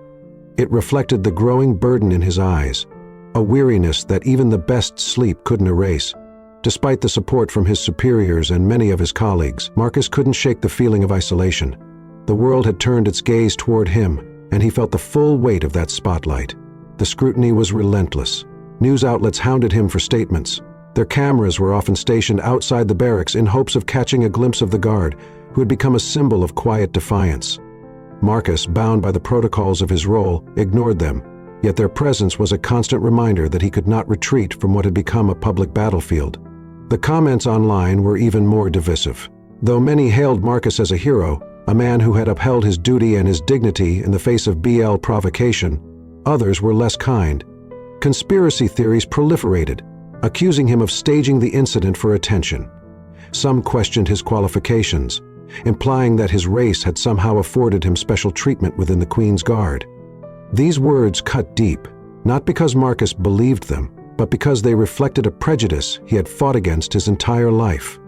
It reflected the growing burden in his eyes, a weariness that even the best sleep couldn't erase. Despite the support from his superiors and many of his colleagues, Marcus couldn't shake the feeling of isolation. The world had turned its gaze toward him, and he felt the full weight of that spotlight. The scrutiny was relentless. News outlets hounded him for statements. Their cameras were often stationed outside the barracks in hopes of catching a glimpse of the guard, who had become a symbol of quiet defiance. Marcus, bound by the protocols of his role, ignored them, yet their presence was a constant reminder that he could not retreat from what had become a public battlefield. The comments online were even more divisive. Though many hailed Marcus as a hero, a man who had upheld his duty and his dignity in the face of BL provocation, others were less kind. Conspiracy theories proliferated, accusing him of staging the incident for attention. Some questioned his qualifications, implying that his race had somehow afforded him special treatment within the Queen's Guard. These words cut deep, not because Marcus believed them, but because they reflected a prejudice he had fought against his entire life.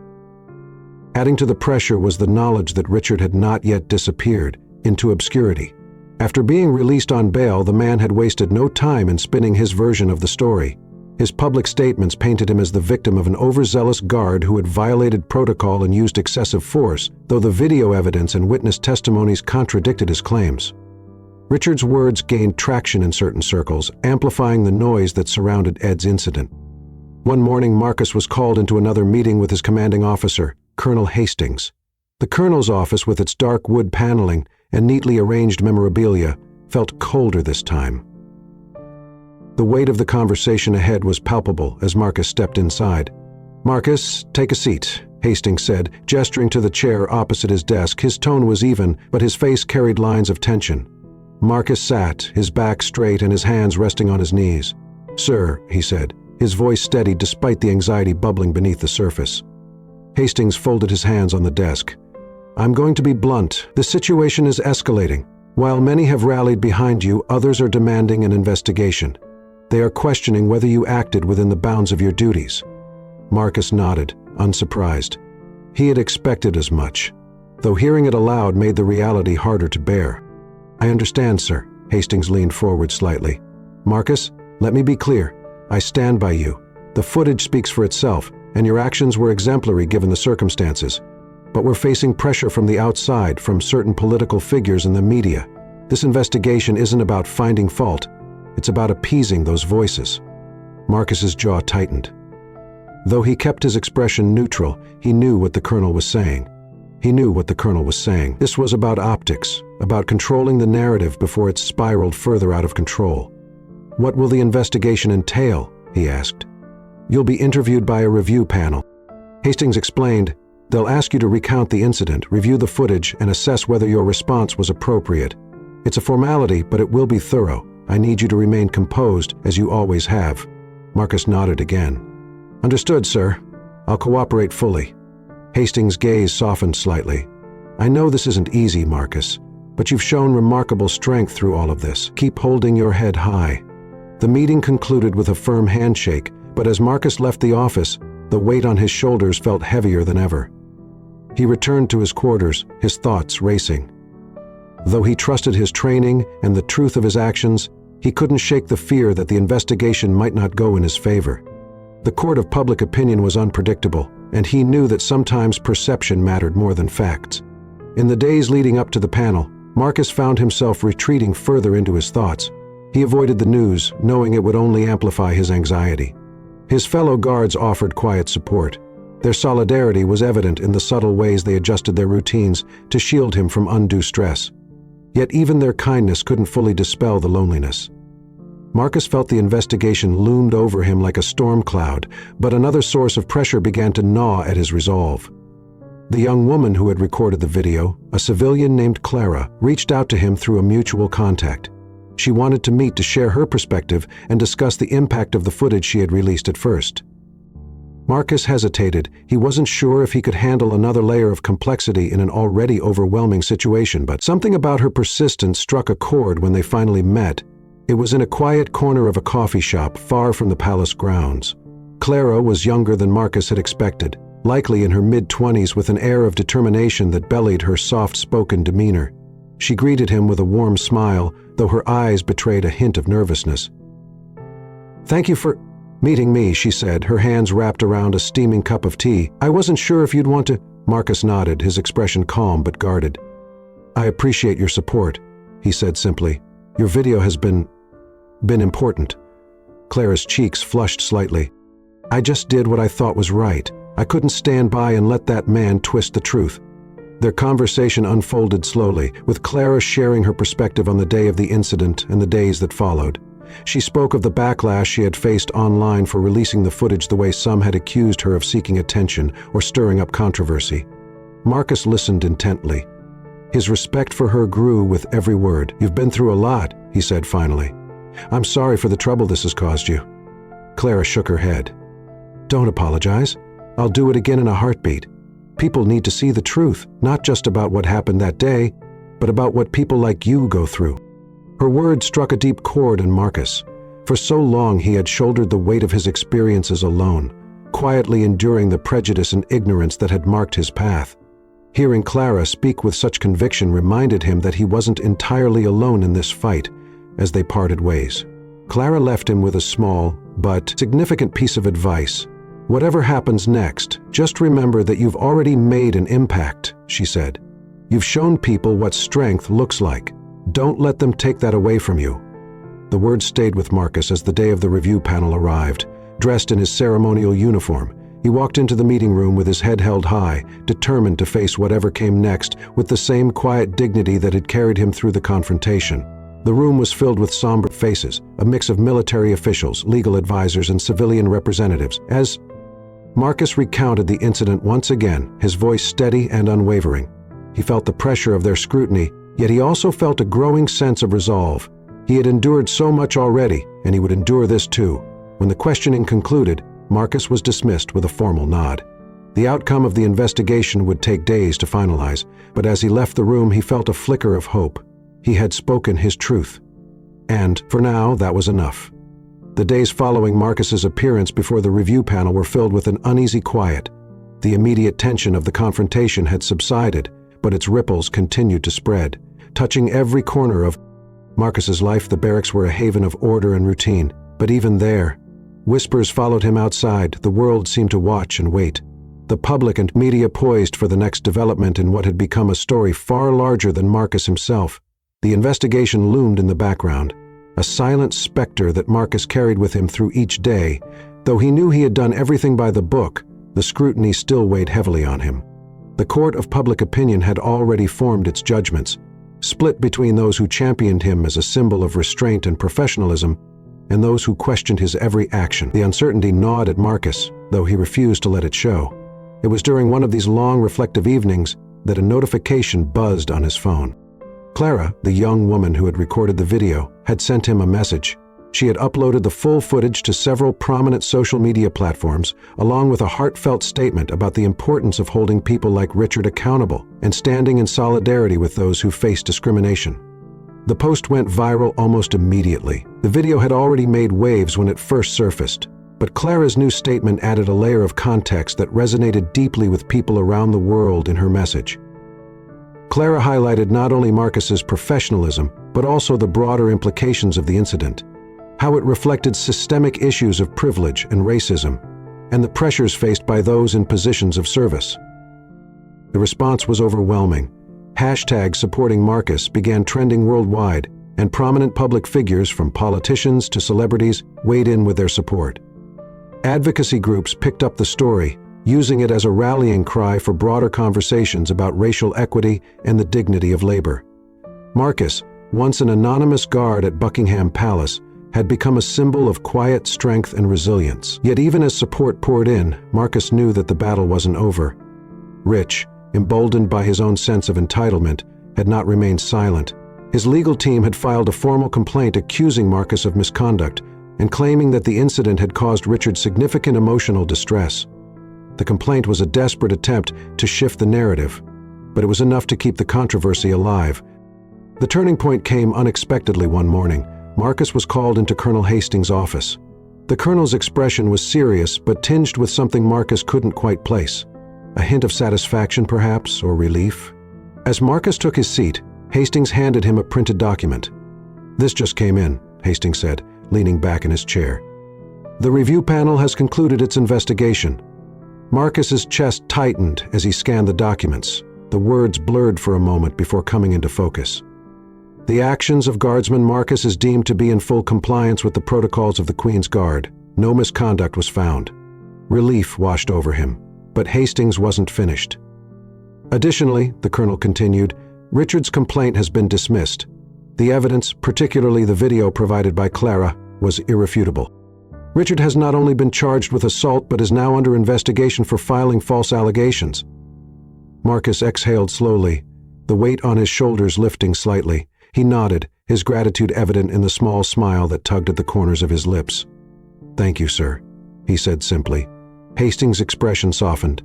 Adding to the pressure was the knowledge that Richard had not yet disappeared into obscurity. After being released on bail, the man had wasted no time in spinning his version of the story. His public statements painted him as the victim of an overzealous guard who had violated protocol and used excessive force, though the video evidence and witness testimonies contradicted his claims. Richard's words gained traction in certain circles, amplifying the noise that surrounded Ed's incident. One morning, Marcus was called into another meeting with his commanding officer, Colonel Hastings. The colonel's office, with its dark wood paneling and neatly arranged memorabilia, felt colder this time. The weight of the conversation ahead was palpable as Marcus stepped inside. "Marcus, take a seat," Hastings said, gesturing to the chair opposite his desk. His tone was even, but his face carried lines of tension. Marcus sat, his back straight and his hands resting on his knees. "Sir," he said, his voice steady despite the anxiety bubbling beneath the surface. Hastings folded his hands on the desk. "I'm going to be blunt. The situation is escalating. While many have rallied behind you, others are demanding an investigation. They are questioning whether you acted within the bounds of your duties." Marcus nodded, unsurprised. He had expected as much, though hearing it aloud made the reality harder to bear. "I understand, sir." Hastings leaned forward slightly. "Marcus, let me be clear. I stand by you. The footage speaks for itself, and your actions were exemplary given the circumstances. But we're facing pressure from the outside, from certain political figures in the media. This investigation isn't about finding fault. It's about appeasing those voices." Marcus's jaw tightened. Though he kept his expression neutral, he knew what the colonel was saying. This was about optics, about controlling the narrative before it spiraled further out of control. "What will the investigation entail?" he asked. "You'll be interviewed by a review panel." Hastings explained, "They'll ask you to recount the incident, review the footage, and assess whether your response was appropriate. It's a formality, but it will be thorough. I need you to remain composed, as you always have." Marcus nodded again. "Understood, sir. I'll cooperate fully." Hastings' gaze softened slightly. "I know this isn't easy, Marcus, but you've shown remarkable strength through all of this. Keep holding your head high." The meeting concluded with a firm handshake, but as Marcus left the office, the weight on his shoulders felt heavier than ever. He returned to his quarters, his thoughts racing. Though he trusted his training and the truth of his actions, he couldn't shake the fear that the investigation might not go in his favor. The court of public opinion was unpredictable, and he knew that sometimes perception mattered more than facts. In the days leading up to the panel, Marcus found himself retreating further into his thoughts. He avoided the news, knowing it would only amplify his anxiety. His fellow guards offered quiet support. Their solidarity was evident in the subtle ways they adjusted their routines to shield him from undue stress. Yet even their kindness couldn't fully dispel the loneliness. Marcus felt the investigation loomed over him like a storm cloud, but another source of pressure began to gnaw at his resolve. The young woman who had recorded the video, a civilian named Clara, reached out to him through a mutual contact. She wanted to meet to share her perspective and discuss the impact of the footage she had released at first. Marcus hesitated. He wasn't sure if he could handle another layer of complexity in an already overwhelming situation, but something about her persistence struck a chord when they finally met. It was in a quiet corner of a coffee shop far from the palace grounds. Clara was younger than Marcus had expected, likely in her mid-20s with an air of determination that belied her soft-spoken demeanor. She greeted him with a warm smile, though her eyes betrayed a hint of nervousness. "Thank you for meeting me," she said, her hands wrapped around a steaming cup of tea. "I wasn't sure if you'd want to—" Marcus nodded, his expression calm but guarded. "I appreciate your support," he said simply. "Your video has been important." Clara's cheeks flushed slightly. "I just did what I thought was right. I couldn't stand by and let that man twist the truth." Their conversation unfolded slowly, with Clara sharing her perspective on the day of the incident and the days that followed. She spoke of the backlash she had faced online for releasing the footage the way some had accused her of seeking attention or stirring up controversy. Marcus listened intently. His respect for her grew with every word. "You've been through a lot," he said finally. "I'm sorry for the trouble this has caused you." Clara shook her head. "Don't apologize. I'll do it again in a heartbeat. People need to see the truth, not just about what happened that day, but about what people like you go through." Her words struck a deep chord in Marcus. For so long he had shouldered the weight of his experiences alone, quietly enduring the prejudice and ignorance that had marked his path. Hearing Clara speak with such conviction reminded him that he wasn't entirely alone in this fight. As they parted ways, Clara left him with a small but significant piece of advice. "Whatever happens next, just remember that you've already made an impact," she said. "You've shown people what strength looks like. Don't let them take that away from you." The words stayed with Marcus as the day of the review panel arrived. Dressed in his ceremonial uniform, he walked into the meeting room with his head held high, determined to face whatever came next with the same quiet dignity that had carried him through the confrontation. The room was filled with somber faces, a mix of military officials, legal advisors, and civilian representatives. As Marcus recounted the incident once again, his voice steady and unwavering. He felt the pressure of their scrutiny, yet he also felt a growing sense of resolve. He had endured so much already, and he would endure this too. When the questioning concluded, Marcus was dismissed with a formal nod. The outcome of the investigation would take days to finalize, but as he left the room he felt a flicker of hope. He had spoken his truth. And, for now, that was enough. The days following Marcus's appearance before the review panel were filled with an uneasy quiet. The immediate tension of the confrontation had subsided, but its ripples continued to spread, touching every corner of Marcus's life. The barracks were a haven of order and routine, but even there, whispers followed him outside. The world seemed to watch and wait. The public and media poised for the next development in what had become a story far larger than Marcus himself. The investigation loomed in the background, a silent specter that Marcus carried with him through each day. Though he knew he had done everything by the book, the scrutiny still weighed heavily on him. The court of public opinion had already formed its judgments. split between those who championed him as a symbol of restraint and professionalism and those who questioned his every action. The uncertainty gnawed at Marcus, though he refused to let it show. It was during one of these long, reflective evenings that a notification buzzed on his phone. Clara, the young woman who had recorded the video, had sent him a message. She had uploaded the full footage to several prominent social media platforms, along with a heartfelt statement about the importance of holding people like Richard accountable and standing in solidarity with those who face discrimination. The post went viral almost immediately. The video had already made waves when it first surfaced, but Clara's new statement added a layer of context that resonated deeply with people around the world in her message. Clara highlighted not only Marcus's professionalism, but also the broader implications of the incident, how it reflected systemic issues of privilege and racism, and the pressures faced by those in positions of service. The response was overwhelming. Hashtags supporting Marcus began trending worldwide, and prominent public figures from politicians to celebrities weighed in with their support. Advocacy groups picked up the story, using it as a rallying cry for broader conversations about racial equity and the dignity of labor. Marcus, once an anonymous guard at Buckingham Palace, had become a symbol of quiet strength and resilience. Yet even as support poured in, Marcus knew that the battle wasn't over. Rich, emboldened by his own sense of entitlement, had not remained silent. His legal team had filed a formal complaint accusing Marcus of misconduct and claiming that the incident had caused Richard significant emotional distress. The complaint was a desperate attempt to shift the narrative, but it was enough to keep the controversy alive. The turning point came unexpectedly one morning. Marcus was called into Colonel Hastings' office. The colonel's expression was serious, but tinged with something Marcus couldn't quite place. A hint of satisfaction, perhaps, or relief? As Marcus took his seat, Hastings handed him a printed document. "This just came in," Hastings said, leaning back in his chair. "The review panel has concluded its investigation." Marcus's chest tightened as he scanned the documents. The words blurred for a moment before coming into focus. "The actions of Guardsman Marcus is deemed to be in full compliance with the protocols of the Queen's Guard. No misconduct was found." Relief washed over him, but Hastings wasn't finished. "Additionally," the colonel continued, "Richard's complaint has been dismissed. The evidence, particularly the video provided by Clara, was irrefutable. Richard has not only been charged with assault but is now under investigation for filing false allegations." Marcus exhaled slowly, the weight on his shoulders lifting slightly. He nodded, his gratitude evident in the small smile that tugged at the corners of his lips. "Thank you, sir," he said simply. Hastings' expression softened.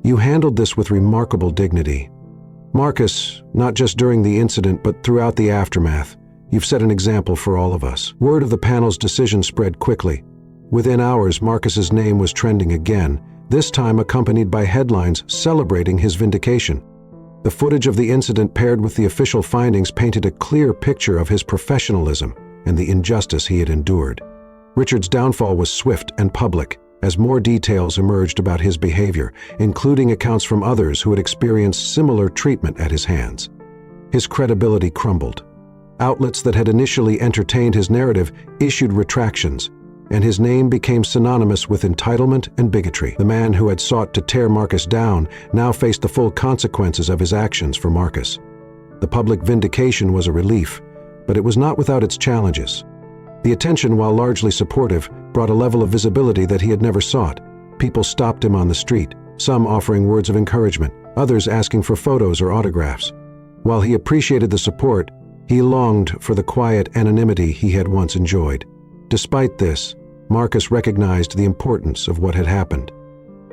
"You handled this with remarkable dignity. Marcus, not just during the incident but throughout the aftermath, you've set an example for all of us." Word of the panel's decision spread quickly. Within hours, Marcus's name was trending again, this time accompanied by headlines celebrating his vindication. The footage of the incident paired with the official findings painted a clear picture of his professionalism and the injustice he had endured. Richard's downfall was swift and public, as more details emerged about his behavior, including accounts from others who had experienced similar treatment at his hands. His credibility crumbled. Outlets that had initially entertained his narrative issued retractions, and his name became synonymous with entitlement and bigotry. The man who had sought to tear Marcus down now faced the full consequences of his actions for Marcus. The public vindication was a relief, but it was not without its challenges. The attention, while largely supportive, brought a level of visibility that he had never sought. People stopped him on the street, some offering words of encouragement, others asking for photos or autographs. While he appreciated the support, he longed for the quiet anonymity he had once enjoyed. Despite this, Marcus recognized the importance of what had happened.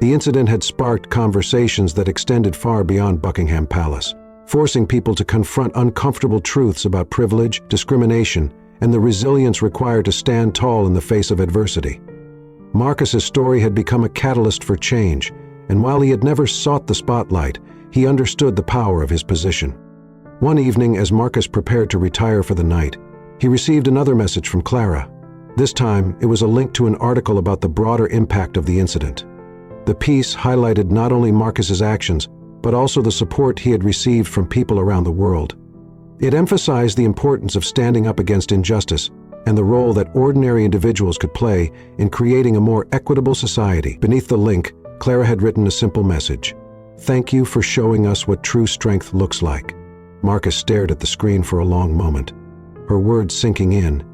The incident had sparked conversations that extended far beyond Buckingham Palace, forcing people to confront uncomfortable truths about privilege, discrimination, and the resilience required to stand tall in the face of adversity. Marcus's story had become a catalyst for change, and while he had never sought the spotlight, he understood the power of his position. One evening, as Marcus prepared to retire for the night, he received another message from Clara. This time, it was a link to an article about the broader impact of the incident. The piece highlighted not only Marcus's actions, but also the support he had received from people around the world. It emphasized the importance of standing up against injustice and the role that ordinary individuals could play in creating a more equitable society. Beneath the link, Clara had written a simple message: "Thank you for showing us what true strength looks like." Marcus stared at the screen for a long moment, her words sinking in.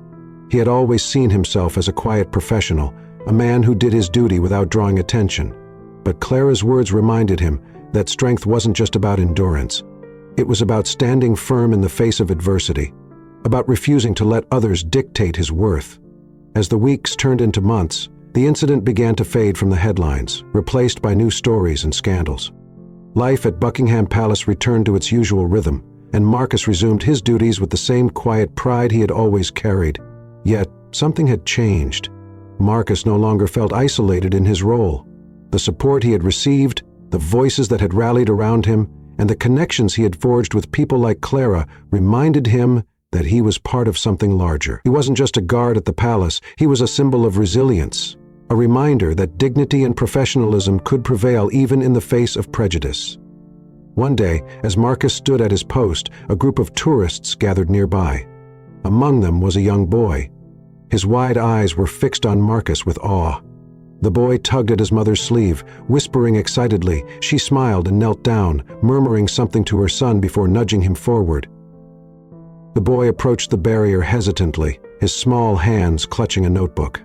He had always seen himself as a quiet professional, a man who did his duty without drawing attention. But Clara's words reminded him that strength wasn't just about endurance. It was about standing firm in the face of adversity, about refusing to let others dictate his worth. As the weeks turned into months, the incident began to fade from the headlines, replaced by new stories and scandals. Life at Buckingham Palace returned to its usual rhythm, and Marcus resumed his duties with the same quiet pride he had always carried. Yet, something had changed. Marcus no longer felt isolated in his role. The support he had received, the voices that had rallied around him, and the connections he had forged with people like Clara reminded him that he was part of something larger. He wasn't just a guard at the palace, he was a symbol of resilience, a reminder that dignity and professionalism could prevail even in the face of prejudice. One day, as Marcus stood at his post, a group of tourists gathered nearby. Among them was a young boy. His wide eyes were fixed on Marcus with awe. The boy tugged at his mother's sleeve, whispering excitedly. She smiled and knelt down, murmuring something to her son before nudging him forward. The boy approached the barrier hesitantly, his small hands clutching a notebook.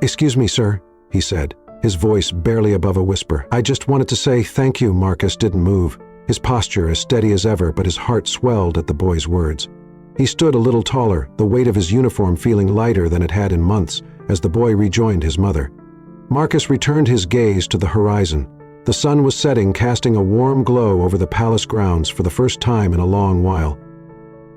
"Excuse me, sir," he said, his voice barely above a whisper. "I just wanted to say thank you." Marcus didn't move, his posture as steady as ever, but his heart swelled at the boy's words. He stood a little taller, the weight of his uniform feeling lighter than it had in months, as the boy rejoined his mother. Marcus returned his gaze to the horizon. The sun was setting, casting a warm glow over the palace grounds for the first time in a long while.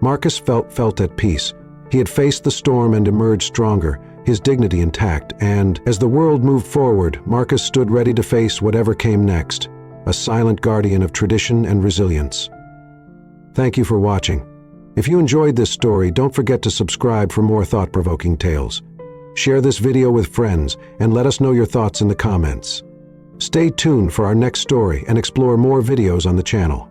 Marcus felt at peace. He had faced the storm and emerged stronger, his dignity intact, and, as the world moved forward, Marcus stood ready to face whatever came next, a silent guardian of tradition and resilience. Thank you for watching. If you enjoyed this story, don't forget to subscribe for more thought-provoking tales. Share this video with friends and let us know your thoughts in the comments. Stay tuned for our next story and explore more videos on the channel.